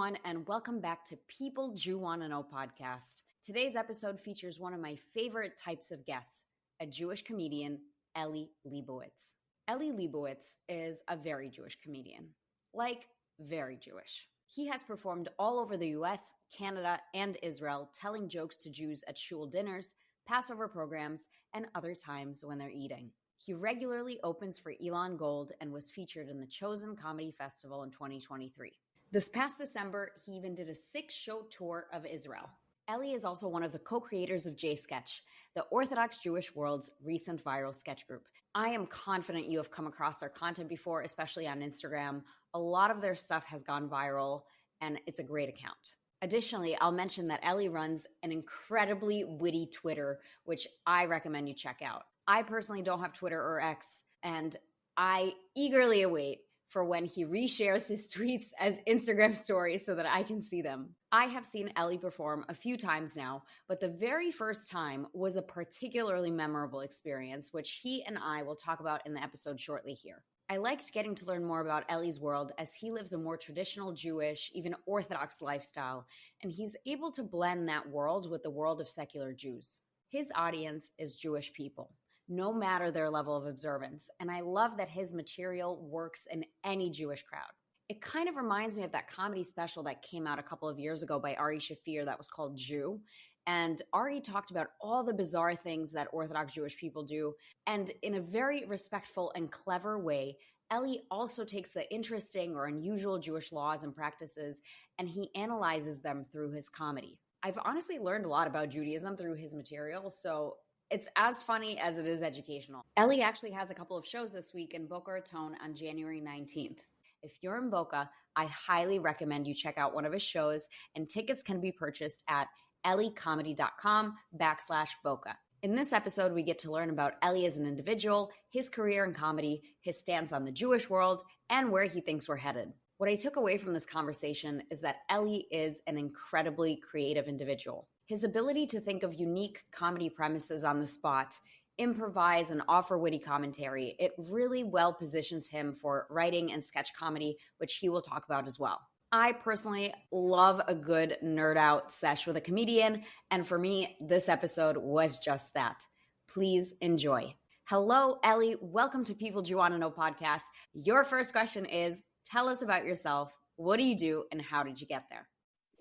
everyone, and welcome back to People Jew Want to Know podcast. Today's episode features one of my favorite types of guests, a Jewish comedian, Eli Lebowicz. Eli Lebowicz is a very Jewish comedian, like very Jewish. He has performed all over the US, Canada, and Israel, telling jokes to Jews at shul dinners, Passover programs, and other times when they're eating. He regularly opens for Elon Gold and was featured in the Chosen Comedy Festival in 2023. This past December, he even did a 6-show tour of Israel. Eli is also one of the co-creators of JSketch, the Orthodox Jewish world's recent viral sketch group. I am confident you have come across their content before, especially on Instagram. A lot of their stuff has gone viral, and it's a great account. Additionally, I'll mention that Eli runs an incredibly witty Twitter, which I recommend you check out. I personally don't have Twitter or X, and I eagerly await for when he reshares his tweets as Instagram stories so that I can see them. I have seen Eli perform a few times now, but the very first time was a particularly memorable experience, which he and I will talk about in the episode shortly here. I liked getting to learn more about Eli's world as he lives a more traditional Jewish, even Orthodox lifestyle, and he's able to blend that world with the world of secular Jews. His audience is Jewish people, no matter their level of observance. And I love that his material works in any Jewish crowd. It kind of reminds me of that comedy special that came out a couple of years ago by Ari Shafir that was called Jew. And Ari talked about all the bizarre things that Orthodox Jewish people do. And in a very respectful and clever way, Eli also takes the interesting or unusual Jewish laws and practices, and he analyzes them through his comedy. I've honestly learned a lot about Judaism through his material, so it's as funny as it is educational. Eli actually has a couple of shows this week in Boca Raton on January 19th. If you're in Boca, I highly recommend you check out one of his shows, and tickets can be purchased at elicomedy.com/Boca. In this episode, we get to learn about Eli as an individual, his career in comedy, his stance on the Jewish world, and where he thinks we're headed. What I took away from this conversation is that Eli is an incredibly creative individual. His ability to think of unique comedy premises on the spot, improvise and offer witty commentary, it really well positions him for writing and sketch comedy, which he will talk about as well. I personally love a good nerd out sesh with a comedian, and for me, this episode was just that. Please enjoy. Hello, Eli. Welcome to People Jew Want to Know podcast. Your first question is, tell us about yourself. What do you do, and how did you get there?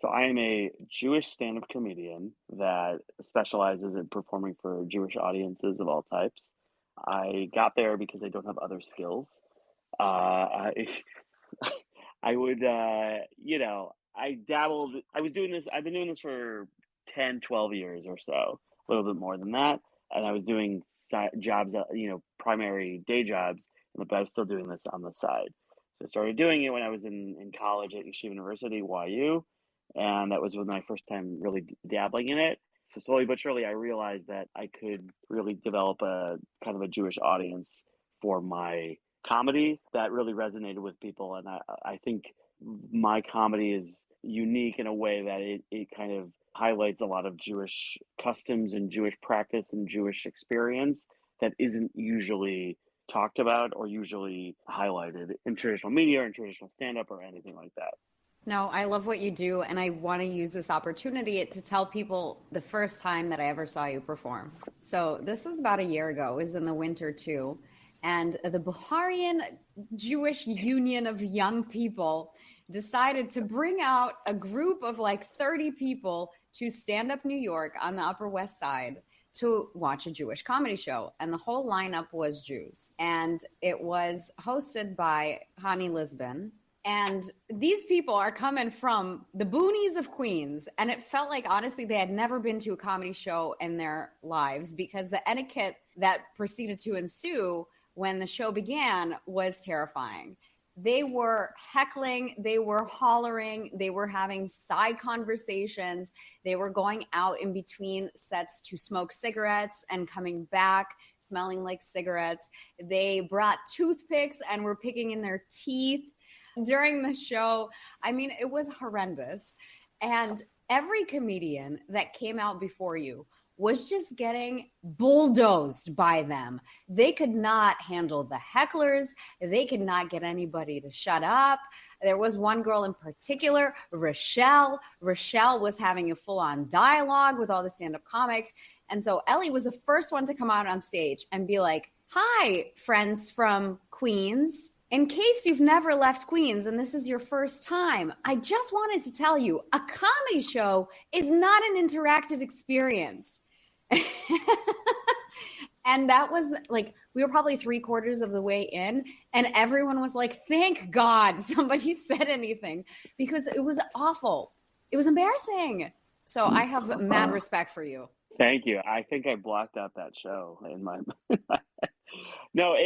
So I am a Jewish stand-up comedian that specializes in performing for Jewish audiences of all types. I got there because I don't have other skills. I would, I dabbled. I've been doing this for 10, 12 years or so, a little bit more than that. And I was doing jobs, primary day jobs, but I was still doing this on the side. So I started doing it when I was in college at Yeshiva University, YU. And that was my first time really dabbling in it. So slowly but surely, I realized that I could really develop a kind of a Jewish audience for my comedy that really resonated with people. And I think my comedy is unique in a way that it kind of highlights a lot of Jewish customs and Jewish practice and Jewish experience that isn't usually talked about or usually highlighted in traditional media or in traditional stand-up or anything like that. No, I love what you do, and I want to use this opportunity to tell people the first time that I ever saw you perform. So this was about a year ago. It was in the winter, too. And the Baharian Jewish Union of Young People decided to bring out a group of like 30 people to Stand Up New York on the Upper West Side to watch a Jewish comedy show. And the whole lineup was Jews. And it was hosted by Hani Lisbon. And these people are coming from the boonies of Queens. And it felt like, honestly, they had never been to a comedy show in their lives because the etiquette that proceeded to ensue when the show began was terrifying. They were heckling, they were hollering, they were having side conversations, they were going out in between sets to smoke cigarettes and coming back smelling like cigarettes. They brought toothpicks and were picking in their teeth during the show. I mean, it was horrendous. And every comedian that came out before you was just getting bulldozed by them. They could not handle the hecklers. They could not get anybody to shut up. There was one girl in particular, Rochelle. Rochelle was having a full-on dialogue with all the stand-up comics. And so Ellie was the first one to come out on stage and be like, hi, friends from Queens. In case you've never left Queens and this is your first time, I just wanted to tell you, a comedy show is not an interactive experience. And that was like, we were probably 3/4 of the way in, and everyone was like, thank God somebody said anything, because it was awful. It was embarrassing. So I have mad respect for you. Thank you. I think I blocked out that show in my No,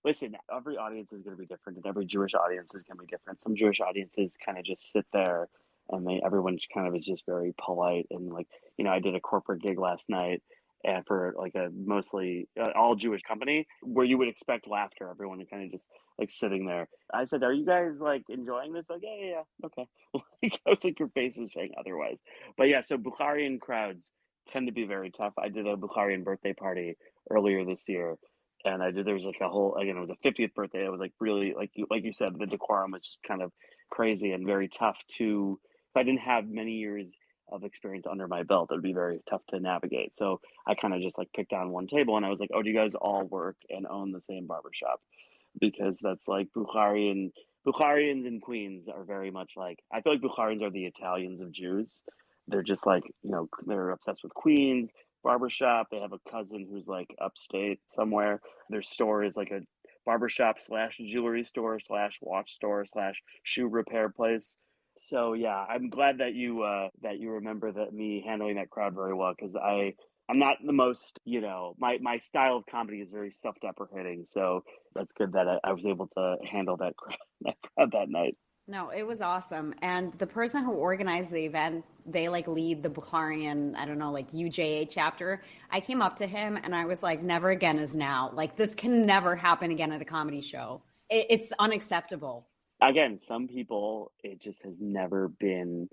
listen, every audience is going to be different, and every Jewish audience is going to be different. Some Jewish audiences kind of just sit there, and everyone kind of is just very polite. And like, I did a corporate gig last night, and for like a mostly all Jewish company where you would expect laughter, everyone kind of just like sitting there. I said, "Are you guys like enjoying this?" Like, yeah, okay. Like, I was like, your face is saying otherwise. But yeah, so Bukharian crowds tend to be very tough. I did a Bukharian birthday party earlier this year, and there was like a whole, again, it was a 50th birthday. It was like really, like you said, the decorum was just kind of crazy and very tough if I didn't have many years of experience under my belt, it would be very tough to navigate. So I kind of just like picked on one table, and I was like, oh, do you guys all work and own the same barbershop? Because that's like Bukharians in Queens are very much like, I feel like Bukharians are the Italians of Jews. They're just like, they're obsessed with Queens, barbershop. They have a cousin who's like upstate somewhere. Their store is like a barbershop / jewelry store / watch store / shoe repair place. So yeah, I'm glad that you remember me handling that crowd very well, because I'm not the most, my style of comedy is very self-deprecating. So that's good that I was able to handle that crowd that night. No, it was awesome. And the person who organized the event, they like lead the Bukharian, I don't know, like UJA chapter. I came up to him and I was like, never again is now. Like, this can never happen again at a comedy show. It's unacceptable. Again, some people, it just has never been.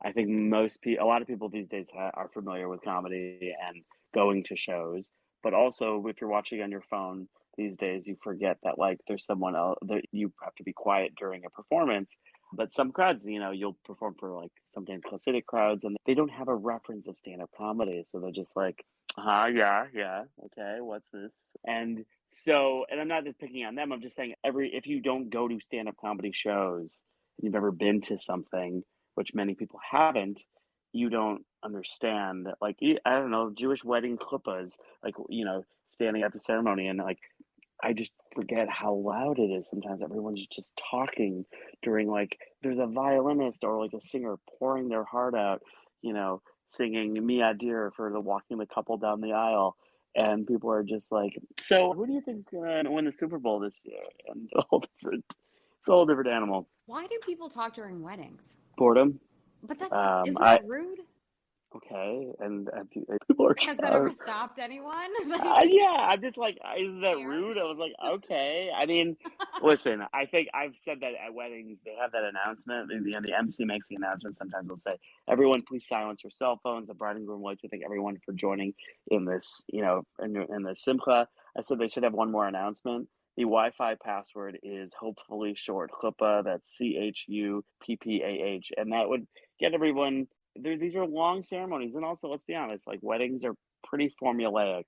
I think a lot of people these days are familiar with comedy and going to shows, but also if you're watching on your phone these days, you forget that like there's someone else that you have to be quiet during a performance. But some crowds, you'll perform for like sometimes Hasidic crowds, and they don't have a reference of stand-up comedy, so they're just like, yeah, okay, what's this? And I'm not just picking on them. I'm just saying if you don't go to stand-up comedy shows, and you've ever been to something, which many people haven't, you don't understand that, like, I don't know, Jewish wedding chuppahs, like, standing at the ceremony, and like, I just forget how loud it is. Sometimes everyone's just talking during, like, there's a violinist or like a singer pouring their heart out, singing Mia Dear for walking the couple down the aisle. And people are just like, so who do you think is going to win the Super Bowl this year? And it's a whole different animal. Why do people talk during weddings? Boredom. But isn't that rude? Okay, and people are. Has that ever stopped anyone? Yeah, I'm just like, isn't that rude? I was like, okay. I mean, listen, I think I've said that at weddings, they have that announcement. The MC makes the announcement. Sometimes they'll say, everyone, please silence your cell phones. The bride and groom would like to thank everyone for joining in this, in the simcha. I said they should have one more announcement. The Wi-Fi password is hopefully short chuppah. That's CHUPPAH, and that would get everyone. These are long ceremonies, and also, let's be honest, like, weddings are pretty formulaic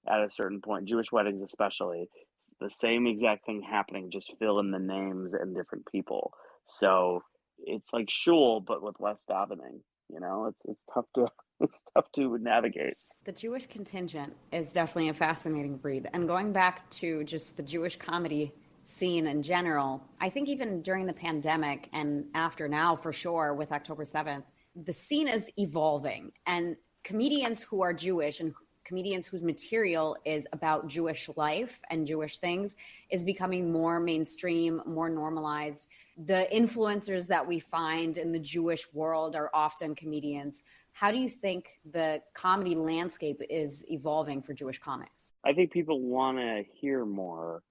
at a certain point. Jewish weddings, especially, it's the same exact thing happening, just fill in the names and different people. So it's like shul, but with less davening. It's tough to navigate. The Jewish contingent is definitely a fascinating breed. And going back to just the Jewish comedy scene in general, I think even during the pandemic and after now, for sure, with October 7th, the scene is evolving, and comedians who are Jewish and comedians whose material is about Jewish life and Jewish things is becoming more mainstream, more normalized. The influencers that we find in the Jewish world are often comedians. How do you think the comedy landscape is evolving for Jewish comics? I think people want to hear more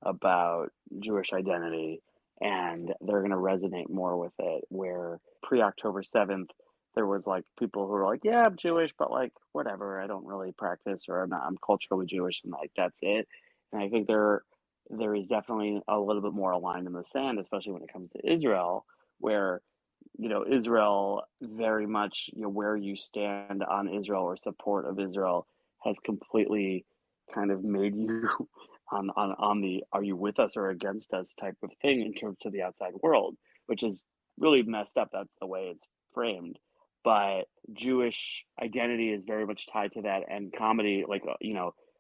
about Jewish identity, and they're going to resonate more with it, where pre-October 7th, there was like people who were like, yeah, I'm Jewish, but like, whatever, I don't really practice, or I'm culturally Jewish, and like, that's it. And I think there is definitely a little bit more a line in the sand, especially when it comes to Israel, where Israel very much, where you stand on Israel or support of Israel has completely kind of made you on the are you with us or against us type of thing in terms of the outside world, which is really messed up. That's the way it's framed. But Jewish identity is very much tied to that, and comedy, like,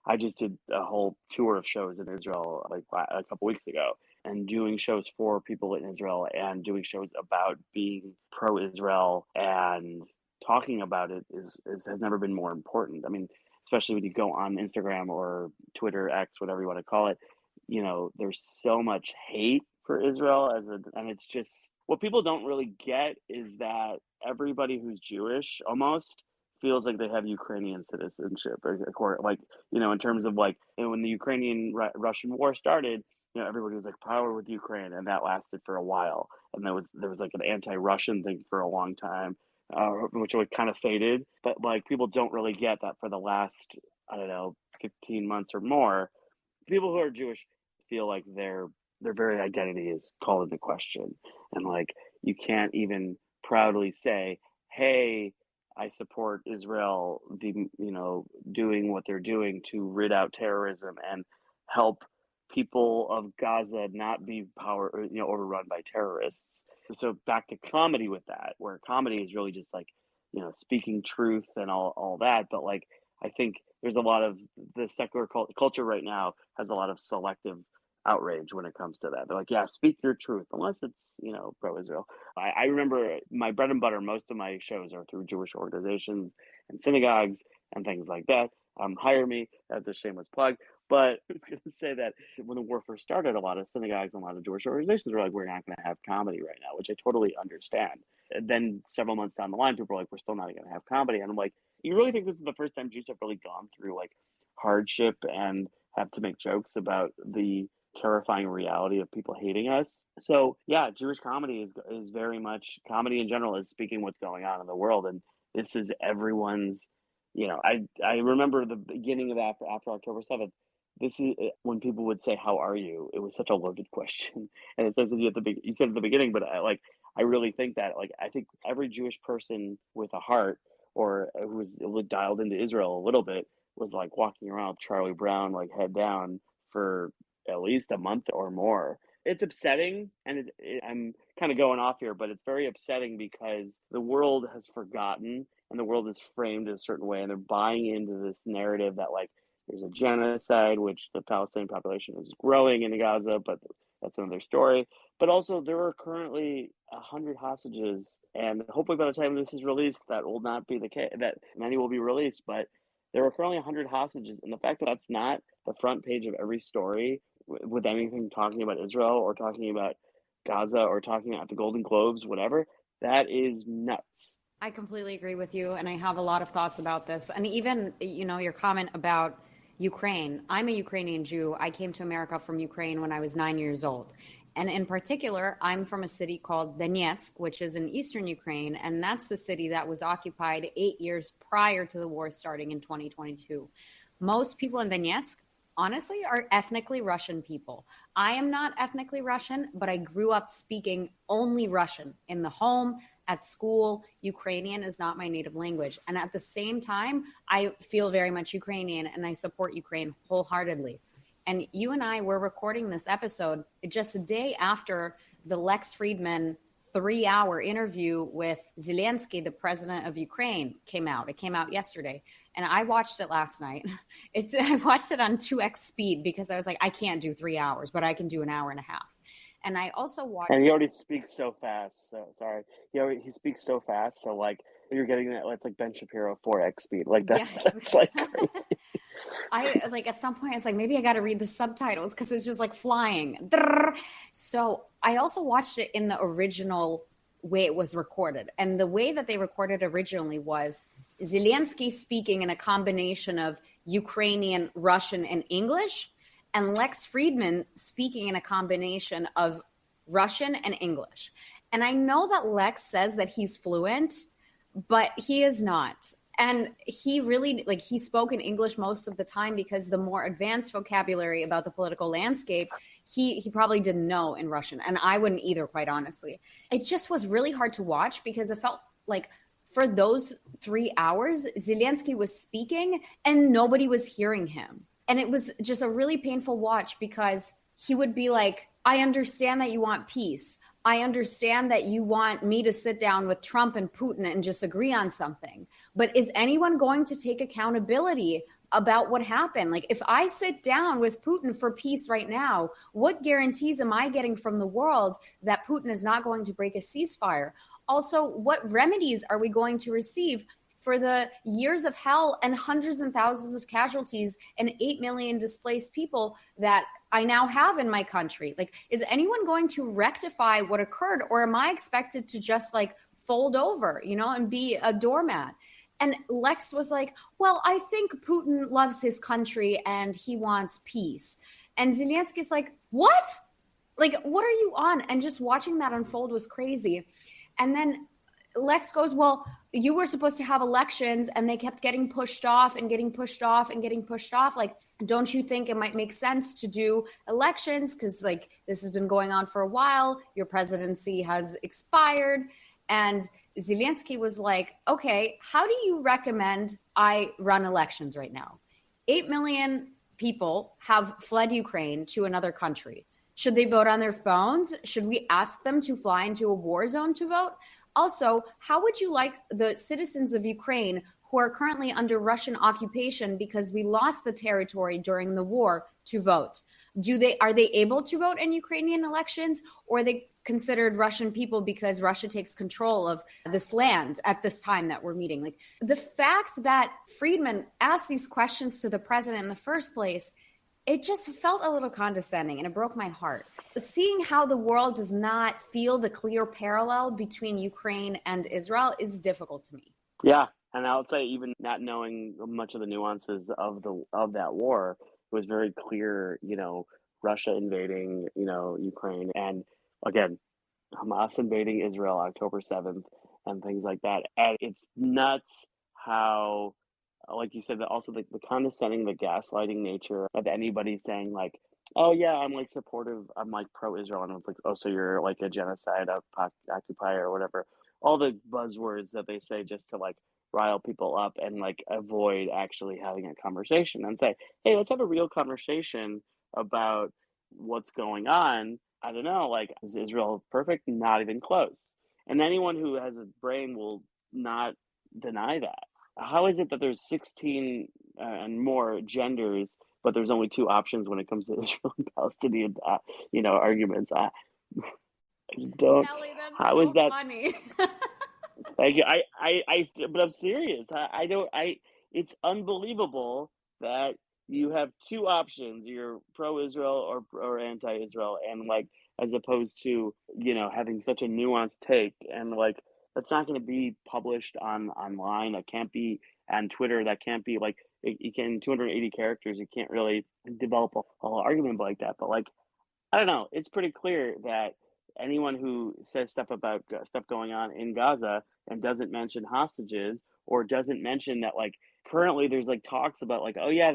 I just did a whole tour of shows in Israel like a couple weeks ago, and doing shows for people in Israel and doing shows about being pro-Israel and talking about it has never been more important. I mean, especially when you go on Instagram or Twitter, X, whatever you want to call it, there's so much hate for Israel and it's just what people don't really get is that everybody who's Jewish almost feels like they have Ukrainian citizenship, or like, in terms of like, when the Ukrainian Russian war started, everybody was like power with Ukraine, and that lasted for a while, and there was like an anti-Russian thing for a long time, which kind of faded. But like people don't really get that for the last, I don't know, 15 months or more, people who are Jewish feel like their very identity is called into question, and like you can't even proudly say, "Hey, I support Israel, doing what they're doing to rid out terrorism and help people of Gaza not be overrun by terrorists." So back to comedy with that, where comedy is really just like, speaking truth and all that. But like, I think there's a lot of the secular culture right now has a lot of selective outrage when it comes to that. They're like, yeah, speak your truth, unless it's, pro-Israel. I remember my bread and butter, most of my shows are through Jewish organizations and synagogues and things like that. Hire me as a shameless plug. But I was going to say that when the war first started, a lot of synagogues and a lot of Jewish organizations were like, we're not going to have comedy right now, which I totally understand. And then several months down the line, people were like, we're still not going to have comedy. And I'm like, you really think this is the first time Jews have really gone through like hardship and have to make jokes about the terrifying reality of people hating us? So yeah, Jewish comedy is very much, comedy in general is speaking what's going on in the world, and this is everyone's. I remember the beginning of after October 7th. This is when people would say, "How are you?" It was such a loaded question, and it says that you said at the beginning, but I really think that I think every Jewish person with a heart or who was dialed into Israel a little bit was like walking around with Charlie Brown like head down for at least a month or more. It's upsetting, and I'm kind of going off here, but it's very upsetting because the world has forgotten, and the world is framed in a certain way, and they're buying into this narrative that like there's a genocide, which the Palestinian population is growing in Gaza, but that's another story. But also, there are currently 100 hostages, and hopefully by the time this is released, that will not be the case, that many will be released, but there are currently 100 hostages, and the fact that that's not the front page of every story with anything talking about Israel or talking about Gaza or talking about the Golden Globes, whatever, that is nuts. I completely agree with you, and I have a lot of thoughts about this. And even, your comment about Ukraine. I'm a Ukrainian Jew. I came to America from Ukraine when I was 9 years old. And in particular, I'm from a city called Donetsk, which is in eastern Ukraine. And that's the city that was occupied 8 years prior to the war starting in 2022. Most people in Donetsk, honestly, are ethnically Russian people. I am not ethnically Russian, but I grew up speaking only Russian in the home, at school. Ukrainian is not my native language. And at the same time, I feel very much Ukrainian and I support Ukraine wholeheartedly. And you and I were recording this episode just a day after the Lex Friedman 3-hour interview with Zelensky, the president of Ukraine, came out. It came out yesterday. And I watched it last night. I watched it on 2x speed because I was like, I can't do 3 hours, but I can do an hour and a half. And I also watched. And he already speaks so fast. So sorry, he speaks so fast. So like you're getting that. It's like Ben Shapiro 4x speed. Like that. Yes. That's like crazy. I like at some point I was like, maybe I got to read the subtitles because it's just like flying. So I also watched it in the original way it was recorded, and the way that they recorded originally was Zelensky speaking in a combination of Ukrainian, Russian, and English. And Lex Friedman speaking in a combination of Russian and English. And I know that Lex says that he's fluent, but he is not. And he really, like, he spoke in English most of the time because the more advanced vocabulary about the political landscape, he probably didn't know in Russian. And I wouldn't either, quite honestly. It just was really hard to watch because it felt like for those 3 hours, Zelensky was speaking and nobody was hearing him. And it was just a really painful watch because he would be like, I understand that you want peace. I understand that you want me to sit down with Trump and Putin and just agree on something. But is anyone going to take accountability about what happened? Like, if I sit down with Putin for peace right now, what guarantees am I getting from the world that Putin is not going to break a ceasefire? Also, what remedies are we going to receive for the years of hell and hundreds and thousands of casualties and 8 million displaced people that I now have in my country? Like, is anyone going to rectify what occurred, or am I expected to just like fold over, and be a doormat? And Lex was like, well, I think Putin loves his country and he wants peace. And Zelensky's like, what? Like, what are you on? And just watching that unfold was crazy. And then Lex goes, well, you were supposed to have elections and they kept getting pushed off and getting pushed off and getting pushed off. Like, don't you think it might make sense to do elections? Because, like, this has been going on for a while. Your presidency has expired. And Zelensky was like, okay, how do you recommend I run elections right now? 8 million people have fled Ukraine to another country. Should they vote on their phones? Should we ask them to fly into a war zone to vote? Also, how would you like the citizens of Ukraine who are currently under Russian occupation because we lost the territory during the war to vote? Are they able to vote in Ukrainian elections, or are they considered Russian people because Russia takes control of this land at this time that we're meeting? Like, the fact that Friedman asked these questions to the president in the first place, it just felt a little condescending and it broke my heart. Seeing how the world does not feel the clear parallel between Ukraine and Israel is difficult to me. Yeah, and I would say even not knowing much of the nuances of that war, it was very clear, Russia invading, Ukraine, and again, Hamas invading Israel October 7th and things like that. And it's nuts how, like you said, that also the condescending, the gaslighting nature of anybody saying like, oh yeah, I'm like supportive, I'm like pro-Israel, and it's like, oh, so you're like a genocide, occupier or whatever. All the buzzwords that they say just to like rile people up and like avoid actually having a conversation and say, hey, let's have a real conversation about what's going on. I don't know, like, is Israel perfect? Not even close. And anyone who has a brain will not deny that. How is it that there's 16 and more genders, but there's only 2 options when it comes to Israel and Palestinian, arguments? I just don't. Ellie, that's How so is that funny? like? But I'm serious. I don't. It's unbelievable that you have 2 options. You're pro-Israel or anti-Israel, and like, as opposed to having such a nuanced take, and like, that's not going to be published online. That can't be on Twitter. That can't be like, you can 280 characters. You can't really develop a whole argument like that. But like, I don't know. It's pretty clear that anyone who says stuff about stuff going on in Gaza and doesn't mention hostages, or doesn't mention that like currently there's like talks about like, oh yeah,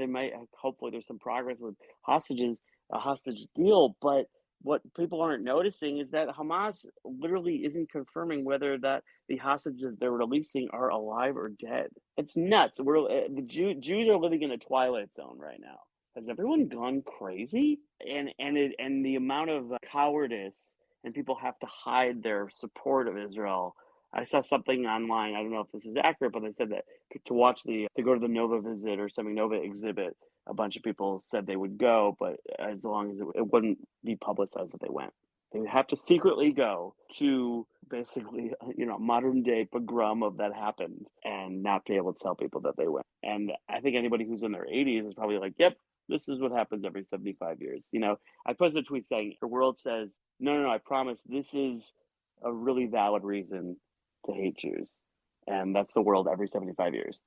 hopefully there's some progress with hostages, a hostage deal, but what people aren't noticing is that Hamas literally isn't confirming whether that the hostages they're releasing are alive or dead. It's nuts. The Jews are living in a twilight zone right now. Has everyone gone crazy? And the amount of cowardice, and people have to hide their support of Israel. I saw something online. I don't know if this is accurate, but they said that to go to the Nova visit or something, Nova exhibit, a bunch of people said they would go, but as long as it wouldn't be publicized that they went. They would have to secretly go to basically, modern day pogrom of that happened, and not be able to tell people that they went. And I think anybody who's in their 80s is probably like, yep, this is what happens every 75 years. I posted a tweet saying, the world says, no, I promise this is a really valid reason to hate Jews. And that's the world every 75 years.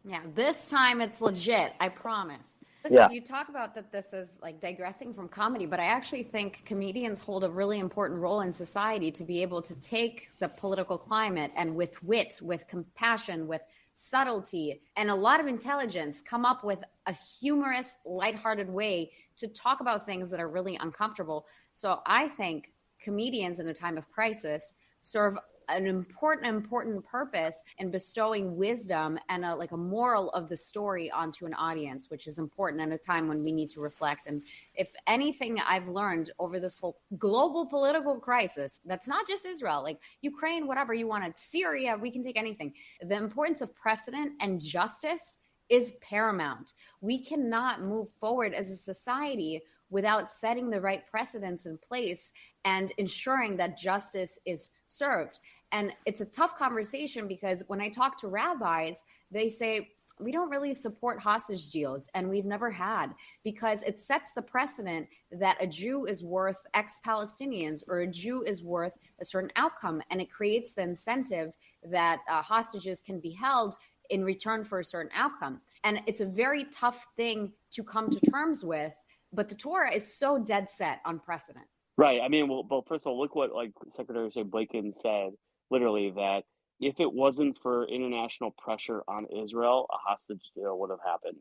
Yeah, this time it's legit, I promise. Yeah. Listen, you talk about that this is like digressing from comedy, but I actually think comedians hold a really important role in society to be able to take the political climate and with wit, with compassion, with subtlety, and a lot of intelligence come up with a humorous, lighthearted way to talk about things that are really uncomfortable. So I think comedians in a time of crisis serve an important purpose in bestowing wisdom and a moral of the story onto an audience, which is important at a time when we need to reflect. And if anything I've learned over this whole global political crisis, that's not just Israel, like Ukraine, whatever you want, Syria, we can take anything. The importance of precedent and justice is paramount. We cannot move forward as a society without setting the right precedents in place and ensuring that justice is served. And it's a tough conversation because when I talk to rabbis, they say, we don't really support hostage deals, and we've never had, because it sets the precedent that a Jew is worth X Palestinians or a Jew is worth a certain outcome. And it creates the incentive that hostages can be held in return for a certain outcome. And it's a very tough thing to come to terms with, but the Torah is so dead set on precedent. Right. I mean, well, first of all, look what like Secretary of State Blinken said, literally, that if it wasn't for international pressure on Israel, a hostage deal would have happened.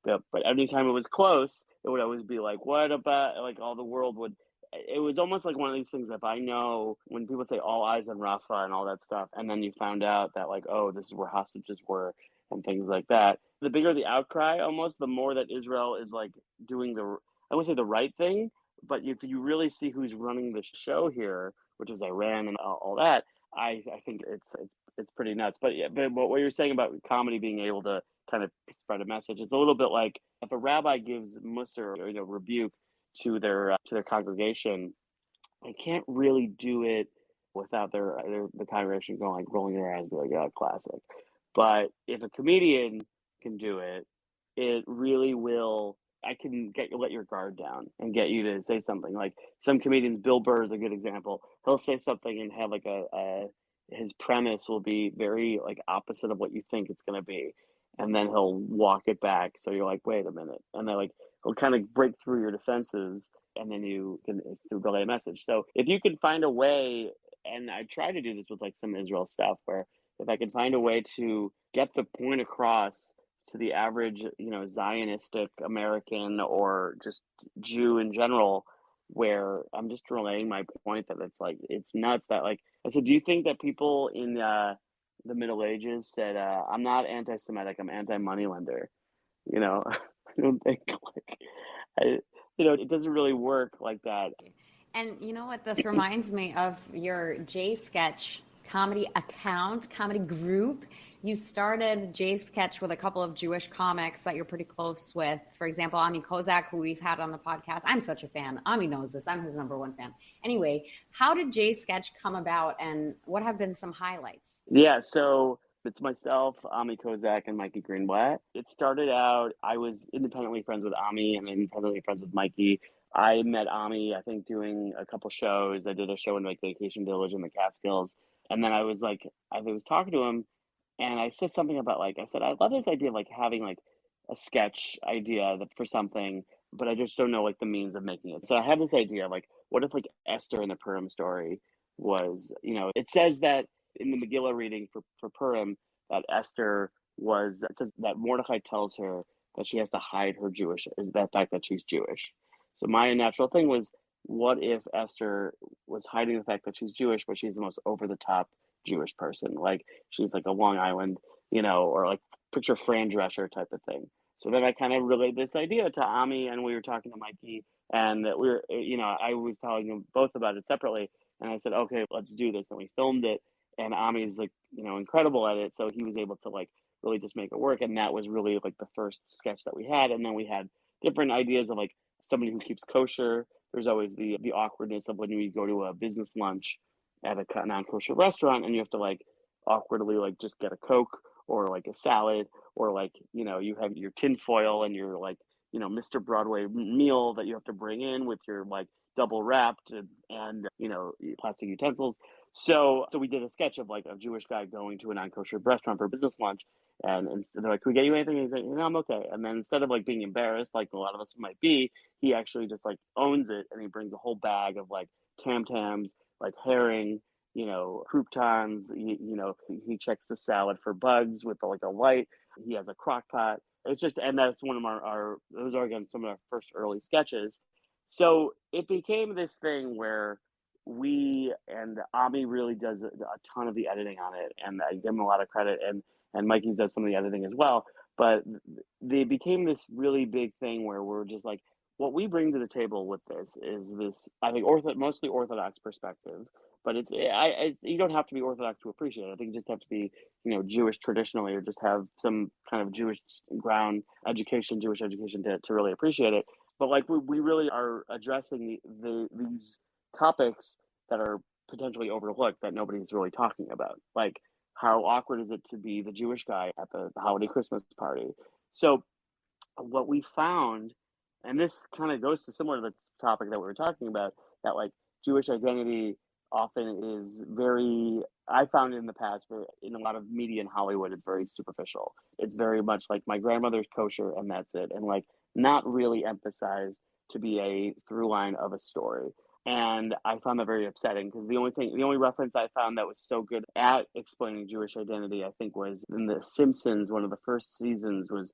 But anytime it was close, it would always be like, what about, like, all the world would, it was almost like one of these things that I know when people say all eyes on Rafah and all that stuff, and then you found out that, like, oh, this is where hostages were and things like that. The bigger the outcry, almost, the more that Israel is, like, doing I wouldn't say the right thing, but if you really see who's running the show here, which is Iran and all that, I think it's pretty nuts. But yeah, but what you're saying about comedy being able to kind of spread a message, it's a little bit like if a rabbi gives mussar, or rebuke to their congregation, they can't really do it without the congregation going, like, rolling their eyes, be like, oh, classic. But if a comedian can do it, it really will. I can let your guard down and get you to say something. Like some comedians, Bill Burr is a good example. He'll say something and have like his premise will be very like opposite of what you think it's going to be, and then he'll walk it back. So you're like, wait a minute, and then like he'll kind of break through your defenses, and then you can relay a message. So if you can find a way, and I try to do this with like some Israel stuff, where if I can find a way to get the point across to the average, Zionistic American or just Jew in general, where I'm just relaying my point that it's nuts that, like, I said, do you think that people in the Middle Ages said, I'm not anti-Semitic, I'm anti-moneylender? I don't think, it doesn't really work like that. And you know what this reminds me of? Your JSketch comedy account, comedy group. You started JSketch with a couple of Jewish comics that you're pretty close with. For example, Ami Kozak, who we've had on the podcast. I'm such a fan. Ami knows this. I'm his number one fan. Anyway, how did JSketch come about, and what have been some highlights? Yeah, so it's myself, Ami Kozak, and Mikey Greenblatt. It started out, I was independently friends with Ami and independently friends with Mikey. I met Ami, I think, doing a couple shows. I did a show in like Vacation Village in the Catskills. And then I was talking to him, and I said something about, like, I said, I love this idea of like having like a sketch idea for something, but I just don't know like the means of making it. So I had this idea, like, what if like Esther in the Purim story was, it says that in the Megillah reading for Purim that it says that Mordecai tells her that she has to hide that fact that she's Jewish. So my natural thing was, what if Esther was hiding the fact that she's Jewish, but she's the most over the top Jewish person? Like she's like a Long Island, or like picture Fran Drescher type of thing. So then I kind of relayed this idea to Ami, and we were talking to Mikey, and we were, I was telling them both about it separately, and I said, okay, let's do this. And we filmed it, and Ami's like, incredible at it. So he was able to like really just make it work. And that was really like the first sketch that we had. And then we had different ideas of like somebody who keeps kosher. There's always the awkwardness of when you go to a business lunch at a non-kosher restaurant and you have to like awkwardly like just get a Coke or like a salad, or like, you have your tin foil and your like, Mr. Broadway meal that you have to bring in with your like double wrapped and plastic utensils. So we did a sketch of like a Jewish guy going to a non-kosher restaurant for business lunch, and they're like, "Can we get you anything?" And he's like, "No, I'm okay." And then instead of like being embarrassed, like a lot of us might be, he actually just like owns it, and he brings a whole bag of like tam tams, like herring, croutons. He checks the salad for bugs with like a light. He has a crock pot. It's just, and that's one of those are again some of our first early sketches. So it became this thing where and Ami really does a ton of the editing on it, and I give him a lot of credit, and Mikey does some of the editing as well. But they became this really big thing where we're just like, what we bring to the table with this is this, I think, mostly Orthodox perspective. But you don't have to be Orthodox to appreciate it. I think you just have to be, Jewish traditionally, or just have some kind of Jewish ground education, Jewish education to really appreciate it. But like we really are addressing these topics that are potentially overlooked that nobody's really talking about. Like, how awkward is it to be the Jewish guy at the holiday Christmas party? So what we found, and this kind of goes to similar to the topic that we were talking about, that like Jewish identity often is I found in the past, in a lot of media in Hollywood, it's very superficial. It's very much like my grandmother's kosher and that's it. And like not really emphasized to be a through line of a story. And I found that very upsetting, because the only reference I found that was so good at explaining Jewish identity, I think, was in The Simpsons. One of the first seasons was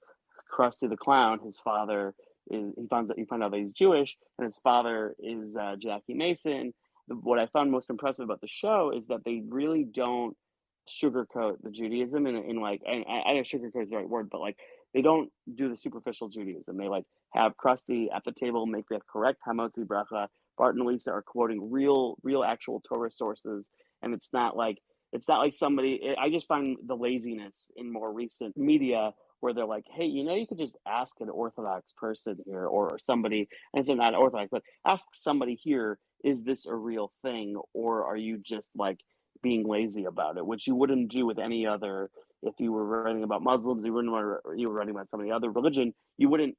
Krusty the Clown. His father you find out that he's Jewish, and his father is Jackie Mason. What I found most impressive about the show is that they really don't sugarcoat the Judaism in like, and I know sugarcoat is the right word, but like they don't do the superficial Judaism. They like have Krusty at the table make the correct Hamotzi bracha. Bart and Lisa are quoting real actual Torah sources, and it's not like somebody. I just find the laziness in more recent media where they're like, "Hey, you could just ask an Orthodox person here, or somebody," and it's not Orthodox, but ask somebody here, is this a real thing, or are you just like being lazy about it, which you wouldn't do with any other. If you were writing about Muslims, you were writing about some other religion, you wouldn't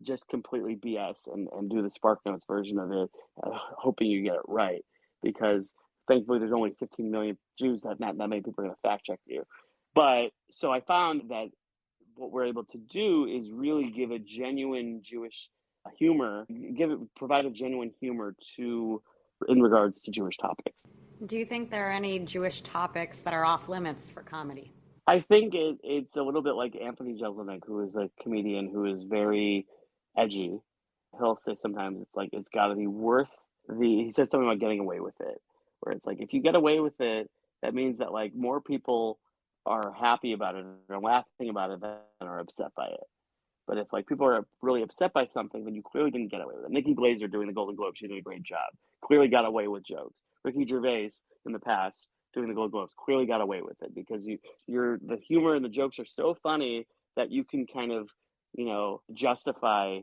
just completely BS and do the Spark Notes version of it, hoping you get it right, because thankfully there's only 15 million Jews, that not that many people are going to fact check you. But so I found that what we're able to do is really give a genuine Jewish humor, provide a genuine humor in regards to Jewish topics. Do you think there are any Jewish topics that are off limits for comedy? I think it's a little bit like Anthony Jeselnik, who is a comedian who is very edgy. He'll say sometimes it's like, it's got to be worth he says something about getting away with it, where it's like, if you get away with it, that means that like more people are happy about it or laughing about it than are upset by it. But if like people are really upset by something, then you clearly didn't get away with it. Nikki Glaser doing the Golden Globes, she did a great job. Clearly got away with jokes. Ricky Gervais in the past doing the Golden Globes clearly got away with it, because the humor and the jokes are so funny that you can kind of justify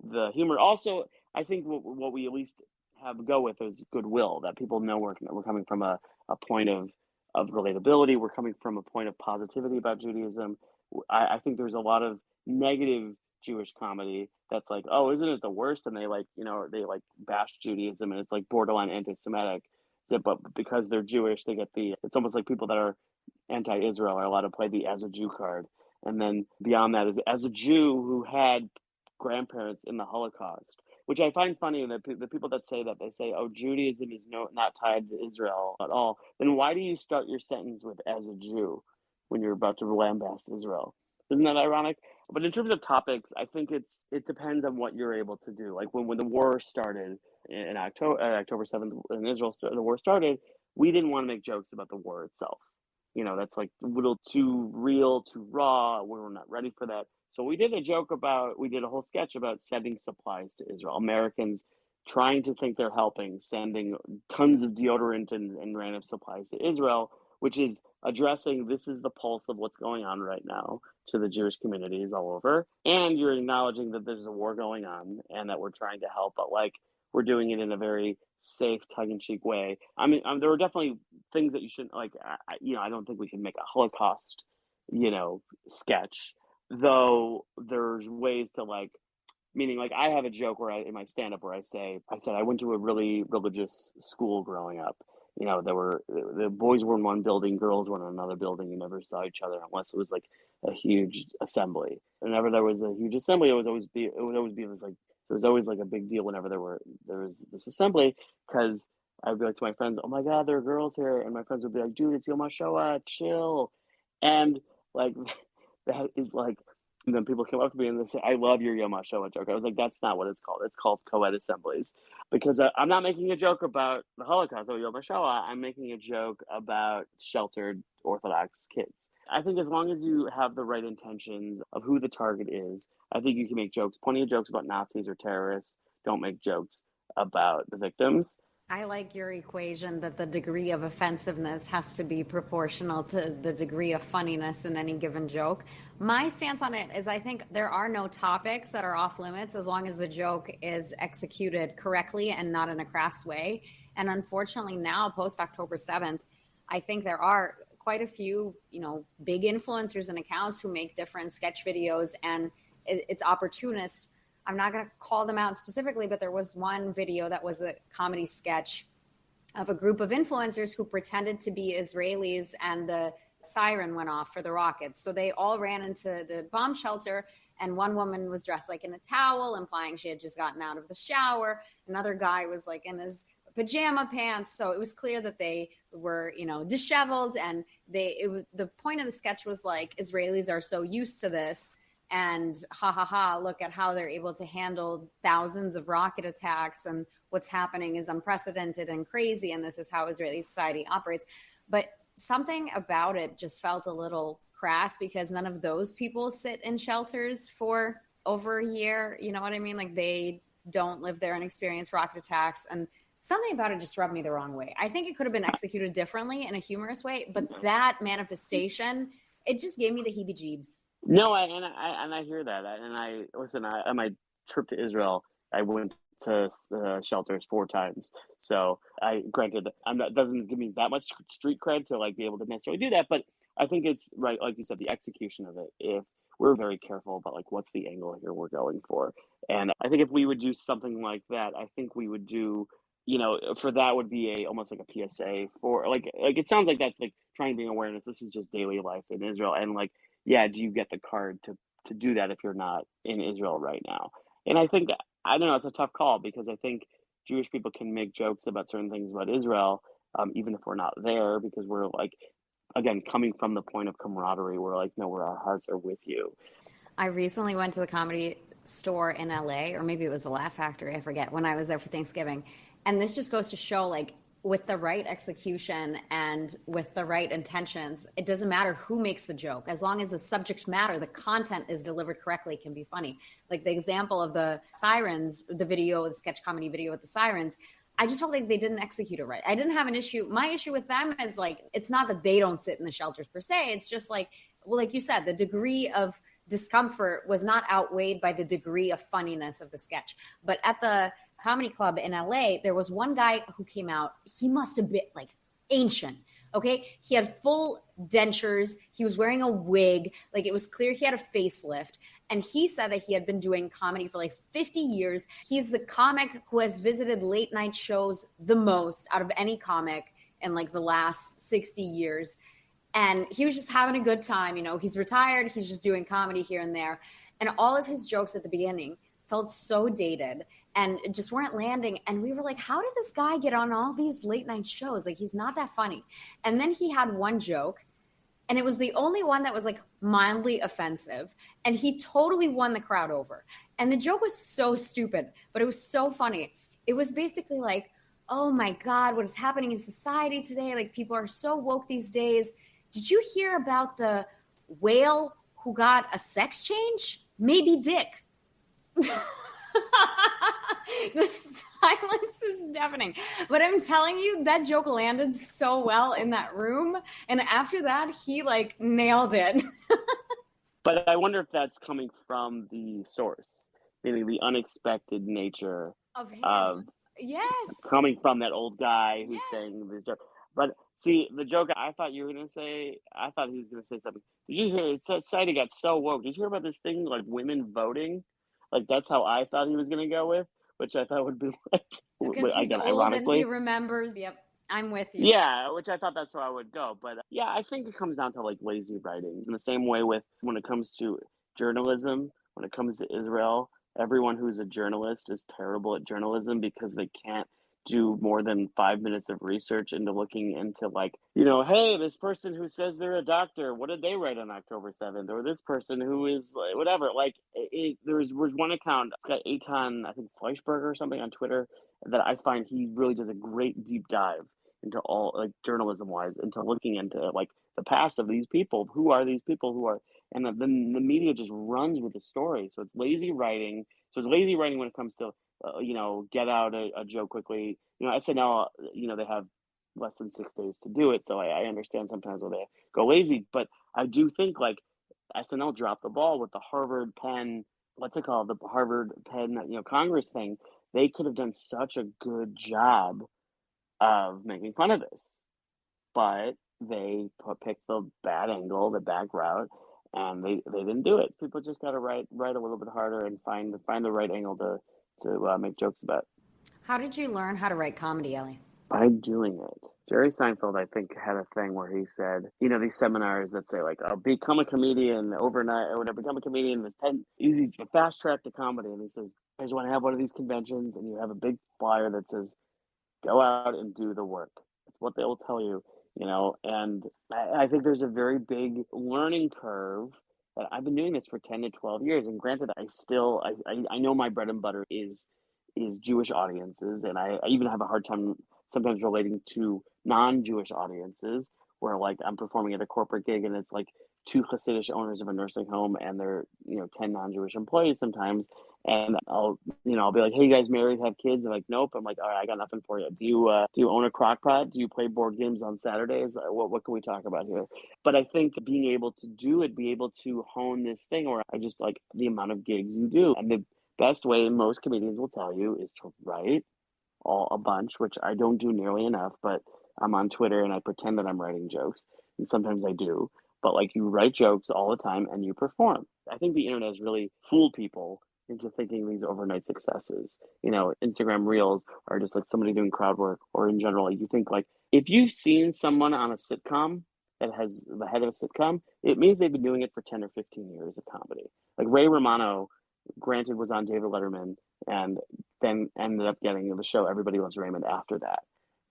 the humor. Also, I think what we at least have go with is goodwill, that people know we're coming from a point of relatability. We're coming from a point of positivity about Judaism. I think there's a lot of negative Jewish comedy that's like, oh, isn't it the worst? And they bash Judaism, and it's like borderline anti-Semitic. But because they're Jewish, they get it's almost like people that are anti-Israel are allowed to play the as a Jew card. And then beyond that is as a Jew who had grandparents in the Holocaust, which I find funny. That the people that say that, they say, oh, Judaism is not tied to Israel at all. Then why do you start your sentence with as a Jew when you're about to lambast Israel? Isn't that ironic? But in terms of topics, I think it depends on what you're able to do. Like when the war started in October 7th, when the war started, we didn't want to make jokes about the war itself. That's like a little too real, too raw. We were not ready for that. So we did a whole sketch about sending supplies to Israel. Americans trying to think they're helping, sending tons of deodorant and random supplies to Israel, which is addressing, this is the pulse of what's going on right now to the Jewish communities all over. And you're acknowledging that there's a war going on and that we're trying to help, but like we're doing it in a very safe, tongue-in-cheek way. I mean, there are definitely things that you shouldn't, like, I don't think we can make a Holocaust, sketch, though there's ways to like, meaning like I have a joke in my stand-up where I said I went to a really religious school growing up. the boys were in one building, girls were in another building. You never saw each other unless it was like a huge assembly. Whenever there was a huge assembly, it would always be this like there was always like a big deal whenever there was this assembly, because I would be like to my friends, "Oh my God, there are girls here," and my friends would be like, "Dude, it's Yom HaShoah, chill," and like that is like. And then people come up to me and they say, "I love your Yom HaShoah joke." I was like, "That's not what it's called. It's called co-ed assemblies." Because I'm not making a joke about the Holocaust or Yom HaShoah. I'm making a joke about sheltered Orthodox kids. I think as long as you have the right intentions of who the target is, I think you can make jokes. Plenty of jokes about Nazis or terrorists. Don't make jokes about the victims. I like your equation that the degree of offensiveness has to be proportional to the degree of funniness in any given joke. My stance on it is I think there are no topics that are off limits as long as the joke is executed correctly and not in a crass way. And unfortunately now, post October 7th, I think there are quite a few, big influencers and accounts who make different sketch videos, and it's opportunist. I'm not going to call them out specifically, but there was one video that was a comedy sketch of a group of influencers who pretended to be Israelis, and the siren went off for the rockets. So they all ran into the bomb shelter, and one woman was dressed like in a towel, implying she had just gotten out of the shower. Another guy was like in his pajama pants. So it was clear that they were, disheveled. And the point of the sketch was like, Israelis are so used to this. And look at how they're able to handle thousands of rocket attacks, and what's happening is unprecedented and crazy, and this is how Israeli society operates. But something about it just felt a little crass, because none of those people sit in shelters for over a year. You know what I mean? Like, they don't live there and experience rocket attacks, and something about it just rubbed me the wrong way. I think it could have been executed differently in a humorous way, but that manifestation, it just gave me the heebie-jeebs. No, I hear that. On my trip to Israel, I went to shelters 4 times. So granted, doesn't give me that much street cred to like be able to necessarily do that, but I think it's right, like you said, the execution of it. If we're very careful about like what's the angle here we're going for, and I think if we would do something like that, I think we would do. For that would be almost like a PSA for like it sounds like that's like trying to bring awareness. This is just daily life in Israel, and like, yeah, do you get the card to do that if you're not in Israel right now? And I think, I don't know, it's a tough call, because I think Jewish people can make jokes about certain things about Israel, even if we're not there, because we're like, again, coming from the point of camaraderie, we're like, no, our hearts are with you. I recently went to the Comedy Store in LA, or maybe it was the Laugh Factory, I forget, when I was there for Thanksgiving. And this just goes to show, like, with the right execution and with the right intentions, it doesn't matter who makes the joke. As long as the subject matter, the content is delivered correctly, it can be funny. Like the example of the sirens, the sketch comedy video with the sirens, I just felt like they didn't execute it right. I didn't have an issue. My issue with them is like, it's not that they don't sit in the shelters per se. It's just like, well, like you said, the degree of discomfort was not outweighed by the degree of funniness of the sketch. But at the comedy club in LA, there was one guy who came out. He must have been like ancient. Okay. He had full dentures. He was wearing a wig. Like, it was clear he had a facelift. And he said that he had been doing comedy for like 50 years. He's the comic who has visited late night shows the most out of any comic in like the last 60 years. And he was just having a good time. He's retired. He's just doing comedy here and there. And all of his jokes at the beginning felt so dated and just weren't landing. And we were like, how did this guy get on all these late night shows? Like, he's not that funny. And then he had one joke, and it was the only one that was like mildly offensive. And he totally won the crowd over. And the joke was so stupid, but it was so funny. It was basically like, oh my God, what is happening in society today? Like, people are so woke these days. Did you hear about the whale who got a sex change? Maybe Dick. The silence is deafening. But I'm telling you, that joke landed so well in that room. And after that, he like nailed it. But I wonder if that's coming from the source, meaning the unexpected nature of him. Yes. Coming from that old guy who's saying this joke. But see, the joke I thought you were going to say, I thought he was going to say something. Did you hear, society got so woke. Did you hear about this thing, like women voting? Like, that's how I thought he was going to go with, which I thought would be like, because he's again, old ironically. And he remembers. Yep. I'm with you. Yeah, which I thought that's where I would go. But yeah, I think it comes down to like lazy writing. In the same way with when it comes to journalism, when it comes to Israel, everyone who's a journalist is terrible at journalism because they can't do more than 5 minutes of research into looking into like, hey, this person who says they're a doctor, what did they write on October 7th? Or this person who is like, whatever. Like there was one account, it's got Eitan, I think Fleischberger or something on Twitter that I find he really does a great deep dive into all like journalism wise into looking into like the past of these people. Who are these people who are, and then the media just runs with the story. So it's lazy writing. So it's lazy writing when it comes to get out a joke quickly. SNL, they have less than 6 days to do it. So I understand sometimes where they go lazy, but I do think like SNL dropped the ball with the Harvard Penn, what's it called? The Harvard Penn, Congress thing. They could have done such a good job of making fun of this, but they picked the bad angle, the bad route, and they didn't do it. People just got to write a little bit harder and find the right angle to make jokes about. How did you learn how to write comedy, Ellie? By doing it. Jerry Seinfeld, I think, had a thing where he said, these seminars that say like, "I'll become a comedian overnight," or whatever, become a comedian. There's 10 easy fast track to comedy, and he says, "I just want to have one of these conventions, and you have a big flyer that says, go out and do the work." It's what they will tell you, and I think there's a very big learning curve. That I've been doing this for 10 to 12 years, and granted, I know my bread and butter is Jewish audiences, and I even have a hard time sometimes relating to non-Jewish audiences, where like I'm performing at a corporate gig and it's like two Hasidic owners of a nursing home and they're 10 non-Jewish employees sometimes, and I'll be like, "Hey, you guys married, have kids?" And like, "Nope." I'm like, "All right, I got nothing for you. Do you own a crock pot? Do you play board games on Saturdays? What can we talk about here?" But I think being able to do it, be able to hone this thing, or I just like the amount of gigs you do, and the best way most comedians will tell you is to write a bunch, which I don't do nearly enough, but I'm on Twitter and I pretend that I'm writing jokes, and sometimes I do. But like you write jokes all the time and you perform. I think the internet has really fooled people into thinking these overnight successes. Instagram reels are just like somebody doing crowd work, or in general, like you think like if you've seen someone on a sitcom that has the head of a sitcom, it means they've been doing it for 10 or 15 years of comedy. Like Ray Romano, granted, was on David Letterman and then ended up getting the show Everybody Loves Raymond after that.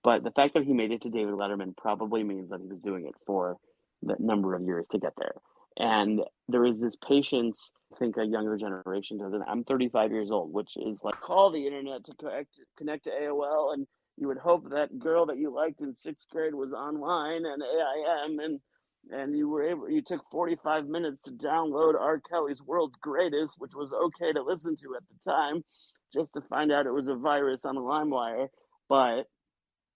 But the fact that he made it to David Letterman probably means that he was doing it for that number of years to get there. And there is this patience, I think a younger generation does it. I'm 35 years old, which is like call the internet to connect to AOL, and you would hope that girl that you liked in sixth grade was online and AIM, and you took 45 minutes to download R. Kelly's World's Greatest, which was okay to listen to at the time, just to find out it was a virus on a LimeWire. But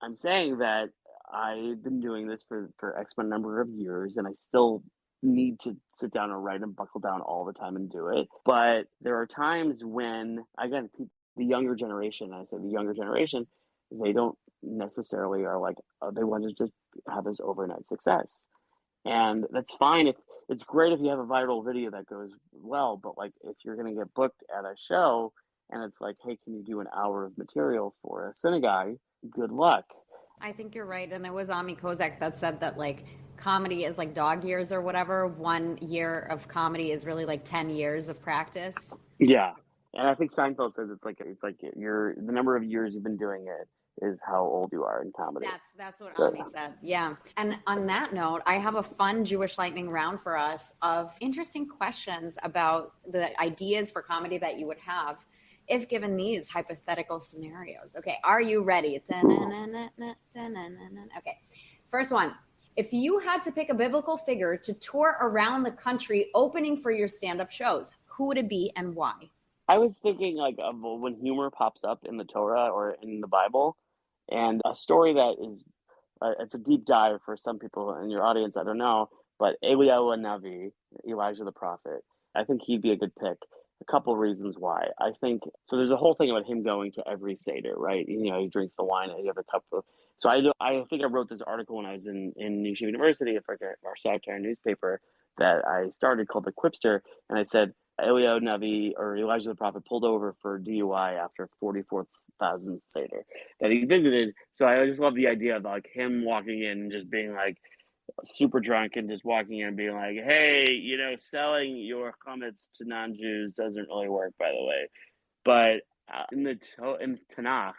I'm saying that I've been doing this for X number of years, and I still need to sit down and write and buckle down all the time and do it. But there are times when, again, the younger generation, I say the younger generation, they don't necessarily are like, they want to just have this overnight success. And that's fine. If it's great if you have a viral video that goes well, but like if you're going to get booked at a show and it's like, "Hey, can you do an hour of material for a synagogue?" Good luck. I think you're right. And it was Ami Kozak that said that like comedy is like dog years or whatever. 1 year of comedy is really like 10 years of practice. Yeah. And I think Seinfeld says it's like the number of years you've been doing it is how old you are in comedy. That's what Ami said. Yeah. And on that note, I have a fun Jewish lightning round for us of interesting questions about the ideas for comedy that you would have if given these hypothetical scenarios. Okay, are you ready? Okay, first one. If you had to pick a biblical figure to tour around the country opening for your stand-up shows, who would it be and why? I was thinking like of when humor pops up in the Torah or in the Bible, and a story that is it's a deep dive for some people in your audience. I don't know, but Eliyahu Navi, Elijah the prophet, I think he'd be a good pick. A couple of reasons why. I think so. There's a whole thing about him going to every seder, right? He drinks the wine and he has a cup of. So I think I wrote this article when I was in New Hampshire University for our satire newspaper that I started called the Quipster, and I said Eliyahu Navi or Elijah the prophet pulled over for DUI after 44,000 Seder that he visited. So I just love the idea of like him walking in and just being like super drunk and just walking in and being like, hey, selling your chametz to non-Jews doesn't really work, by the way. But in Tanakh,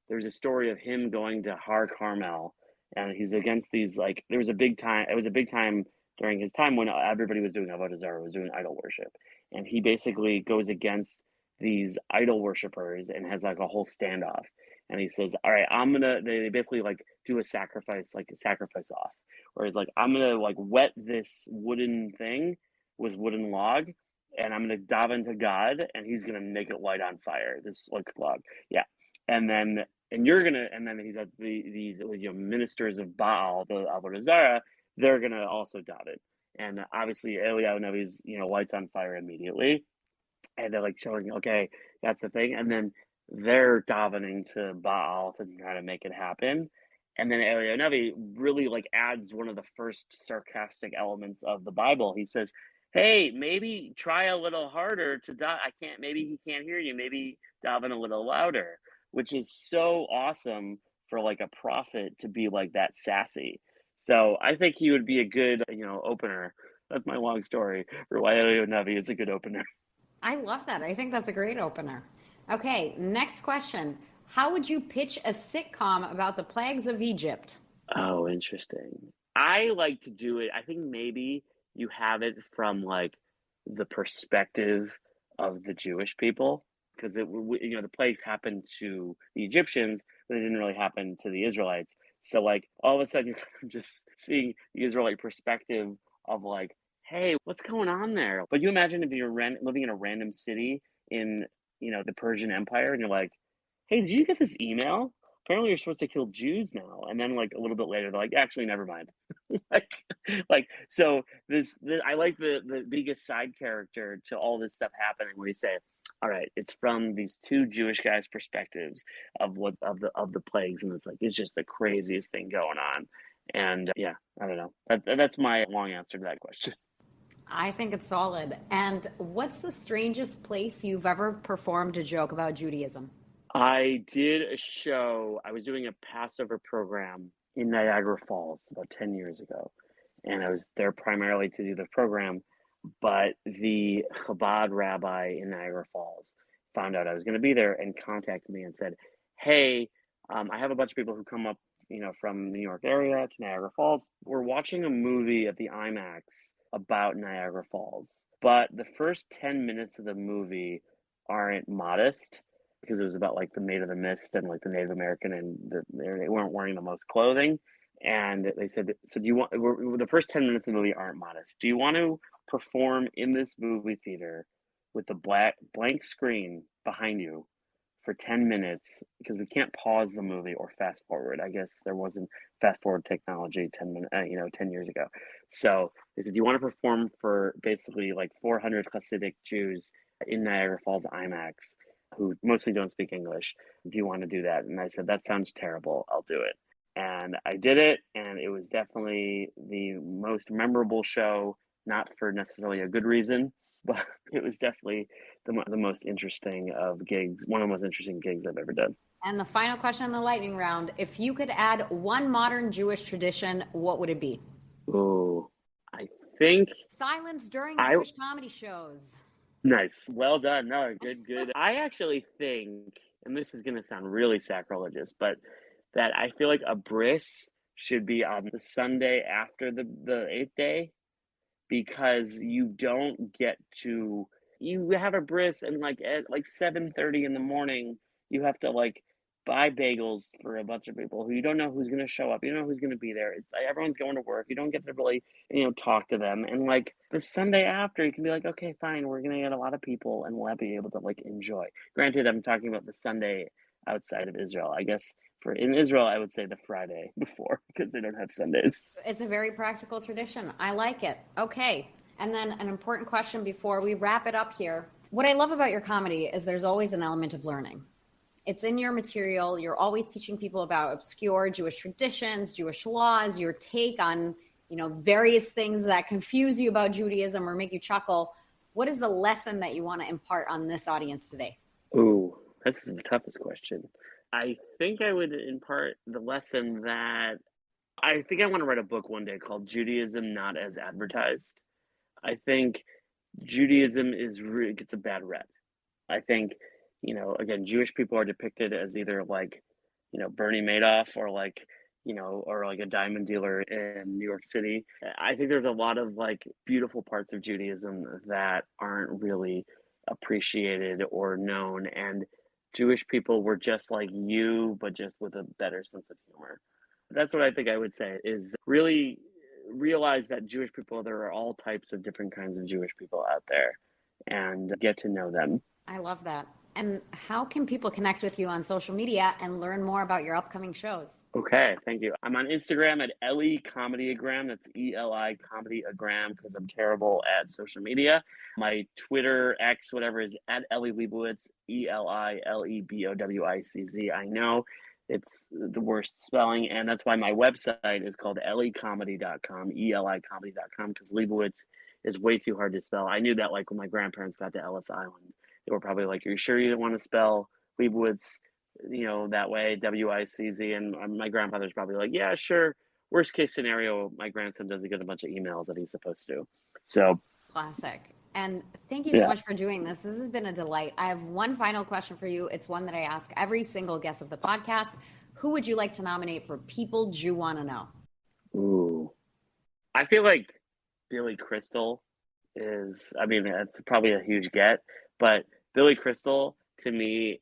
there's a story of him going to Har Carmel, and he's against these, like, it was a big time during his time when everybody was doing Avodah Zarah, was doing idol worship. And he basically goes against these idol worshipers and has like a whole standoff. And he says, all right, they basically like do a sacrifice off. Where he's like, I'm going to like wet this wooden thing with wooden log, and I'm going to daven to God, and he's going to make it light on fire, this like log. Yeah. And then he's at these ministers of Baal, the Avodah Zarah, they're going to also daven. And obviously Eliyahu Navi's, lights on fire immediately. And they're like showing, okay, that's the thing. And then they're davening to Baal to try to make it happen. And then Eliyahu Navi really like adds one of the first sarcastic elements of the Bible. He says, hey, maybe try a little harder to maybe he can't hear you. Maybe daven a little louder, which is so awesome for like a prophet to be like that sassy. So I think he would be a good, opener. That's my long story for why Eliyahu Navi is a good opener. I love that. I think that's a great opener. Okay, next question. How would you pitch a sitcom about the plagues of Egypt? Oh, interesting. I like to do it. I think maybe you have it from like the perspective of the Jewish people, because the plagues happened to the Egyptians, but it didn't really happen to the Israelites. So like all of a sudden you're just seeing the Israelite perspective of like, hey, what's going on there? But you imagine if you're living in a random city in, the Persian Empire, and you're like, hey, did you get this email? Apparently you're supposed to kill Jews now. And then like a little bit later, they're like, actually, never mind. So I like the biggest side character to all this stuff happening, where you say, all right, it's from these two Jewish guys' perspectives of the plagues. And it's just the craziest thing going on. And yeah, I don't know. That's my long answer to that question. I think it's solid. And what's the strangest place you've ever performed a joke about Judaism? I did a show. I was doing a Passover program in Niagara Falls about 10 years ago. And I was there primarily to do the program. But the Chabad rabbi in Niagara Falls found out I was going to be there and contacted me and said, hey, I have a bunch of people who come up, from New York area to Niagara Falls. We're watching a movie at the IMAX about Niagara Falls. But the first 10 minutes of the movie aren't modest, because it was about like the Maid of the Mist and like the Native American, and they weren't wearing the most clothing. And they said, so the first 10 minutes of the movie aren't modest. Do you want to perform in this movie theater with the blank screen behind you for 10 minutes? Because we can't pause the movie or fast forward. I guess there wasn't fast forward technology 10 years ago. So they said, do you want to perform for basically like 400 Hasidic Jews in Niagara Falls IMAX who mostly don't speak English? Do you want to do that? And I said, that sounds terrible. I'll do it. And I did it, and it was definitely the most memorable show, not for necessarily a good reason, but it was definitely the most interesting of gigs, one of the most interesting gigs I've ever done. And the final question in the lightning round, if you could add one modern Jewish tradition, what would it be? Oh, I think... silence during Jewish comedy shows. Nice. Well done. No, good. I actually think, and this is going to sound really sacrilegious, but that I feel like a bris should be on the Sunday after the 8th day, because you have a bris and like at like 7:30 in the morning, you have to like buy bagels for a bunch of people who you don't know who's going to show up. You don't know who's going to be there. It's like everyone's going to work. You don't get to really, talk to them. And like the Sunday after, you can be like, okay, fine, we're going to get a lot of people and we'll be able to like enjoy. Granted, I'm talking about the Sunday outside of Israel. I guess in Israel, I would say the Friday before, because they don't have Sundays. It's a very practical tradition. I like it. Okay. And then an important question before we wrap it up here. What I love about your comedy is there's always an element of learning. It's in your material. You're always teaching people about obscure Jewish traditions, Jewish laws, your take on, various things that confuse you about Judaism or make you chuckle. What is the lesson that you want to impart on this audience today? Ooh, this is the toughest question. I think I would impart the lesson that I think I want to write a book one day called Judaism Not as Advertised. I think Judaism gets a bad rep. I think, again, Jewish people are depicted as either like, Bernie Madoff or like, or like a diamond dealer in New York City. I think there's a lot of like beautiful parts of Judaism that aren't really appreciated or known. And Jewish people were just like you, but just with a better sense of humor. That's what I think I would say is really realize that Jewish people, there are all types of different kinds of Jewish people out there and get to know them. I love that. And how can people connect with you on social media and learn more about your upcoming shows? Okay, thank you. I'm on Instagram at Eli Comedyagram. That's Eli Comedyagram because I'm terrible at social media. My Twitter, X, whatever is at Eli Lebowicz, ELILEBOWICZ. I know it's the worst spelling, and that's why my website is called elicomedy.com, elicomedy.com, because Lebowicz is way too hard to spell. I knew that like when my grandparents got to Ellis Island. They were probably like, "Are you sure you didn't want to spell Lebowitz, that way, WICZ?" And my grandfather's probably like, "Yeah, sure. Worst case scenario, my grandson doesn't get a bunch of emails that he's supposed to." So classic. And thank you so much for doing this. This has been a delight. I have one final question for you. It's one that I ask every single guest of the podcast. Who would you like to nominate for People Jew Want to Know? Ooh, I feel like Billy Crystal that's probably a huge get, but Billy Crystal to me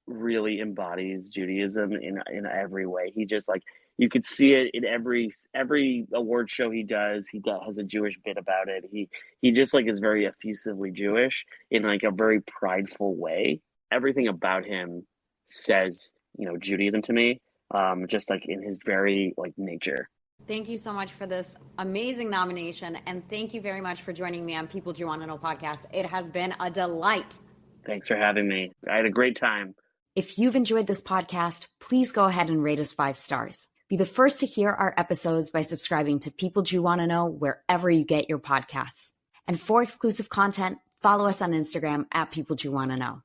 really embodies Judaism in every way. He just like, you could see it in every award show he does. He has a Jewish bit about it. He just like is very effusively Jewish in like a very prideful way. Everything about him says, Judaism to me, just like in his very like nature. Thank you so much for this amazing nomination. And thank you very much for joining me on People Jew Want to Know podcast. It has been a delight. Thanks for having me. I had a great time. If you've enjoyed this podcast, please go ahead and rate us 5 stars. Be the first to hear our episodes by subscribing to People Jew Want to Know wherever you get your podcasts. And for exclusive content, follow us on Instagram at People Jew Want to Know.